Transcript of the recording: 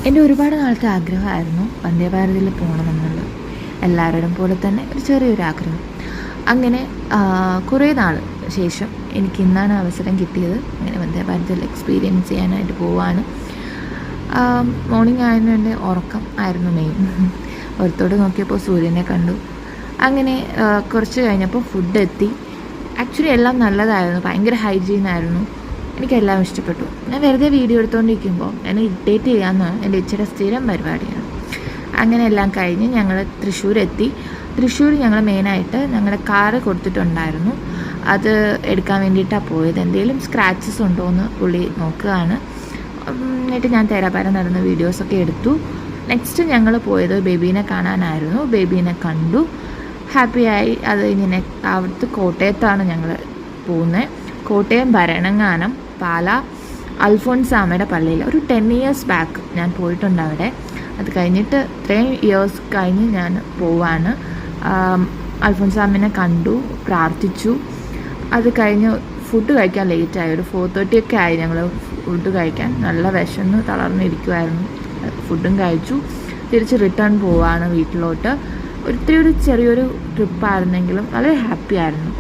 എൻ്റെ ഒരുപാട് നാളത്തെ ആഗ്രഹമായിരുന്നു വന്ദേ ഭാരതിൽ പോകണമെന്നുള്ളത്. എല്ലാവരുടെയും പോലെ തന്നെ ഒരു ചെറിയൊരു ആഗ്രഹം. അങ്ങനെ കുറേ നാൾ ശേഷം എനിക്ക് ഇന്നാണ് അവസരം കിട്ടിയത്. അങ്ങനെ വന്ദേ ഭാരതിൽ എക്സ്പീരിയൻസ് ചെയ്യാനായിട്ട് പോവാണ്. മോർണിംഗ് ആയിരുന്നു, എൻ്റെ ഉറക്കം ആയിരുന്നു മെയിൻ. പുറത്തോട്ട് നോക്കിയപ്പോൾ സൂര്യനെ കണ്ടു. അങ്ങനെ കുറച്ച് കഴിഞ്ഞപ്പോൾ ഫുഡ് എത്തി. ആക്ച്വലി എല്ലാം നല്ലതായിരുന്നു, ഭയങ്കര ഹൈജീനായിരുന്നു. എനിക്കെല്ലാം ഇഷ്ടപ്പെട്ടു. ഞാൻ വെറുതെ വീഡിയോ എടുത്തുകൊണ്ടിരിക്കുമ്പോൾ എന്നെ ഇറിറ്റേറ്റ് ചെയ്യാമെന്നാണ് എൻ്റെ ഇച്ചിരി സ്ഥിരം പരിപാടിയാണ്. അങ്ങനെ എല്ലാം കഴിഞ്ഞ് ഞങ്ങൾ തൃശ്ശൂരെത്തി. തൃശ്ശൂർ ഞങ്ങൾ മെയിനായിട്ട് ഞങ്ങളുടെ കാറ് കൊടുത്തിട്ടുണ്ടായിരുന്നു, അത് എടുക്കാൻ വേണ്ടിയിട്ടാണ് പോയത്. എന്തെങ്കിലും സ്ക്രാച്ചസ് ഉണ്ടോ എന്ന് പുള്ളി നോക്കുകയാണ്. എന്നിട്ട് ഞാൻ തേരാപാരം നടന്ന വീഡിയോസൊക്കെ എടുത്തു. നെക്സ്റ്റ് ഞങ്ങൾ പോയത് ബേബീനെ കാണാനായിരുന്നു. ബേബീനെ കണ്ടു, ഹാപ്പിയായി. അത് കഴിഞ്ഞ് അവിടുത്തെ കോട്ടയത്താണ് ഞങ്ങൾ പോകുന്നത്. കോട്ടയം ഭരണങ്ങാനം പാല അൽഫോൺസാമ്മയുടെ പള്ളിയിൽ ഒരു 10 years ബാക്ക് ഞാൻ പോയിട്ടുണ്ട് അവിടെ. അത് കഴിഞ്ഞിട്ട് ഇത്രയും ഇയേഴ്സ് കഴിഞ്ഞ് ഞാൻ പോവാണ്. അൽഫോൺസാമ്മനെ കണ്ടു, പ്രാർത്ഥിച്ചു. അത് കഴിഞ്ഞ് ഫുഡ് കഴിക്കാൻ ലേറ്റായി, ഒരു 4:30 ഒക്കെ ആയി ഞങ്ങൾ ഫുഡ് കഴിക്കാൻ. നല്ല വിശന്ന് തളർന്നിരിക്കുമായിരുന്നു. ഫുഡും കഴിച്ചു, തിരിച്ച് റിട്ടേൺ പോവാണ് വീട്ടിലോട്ട്. ഒരു ചെറിയൊരു ട്രിപ്പായിരുന്നെങ്കിലും വളരെ ഹാപ്പി ആയിരുന്നു.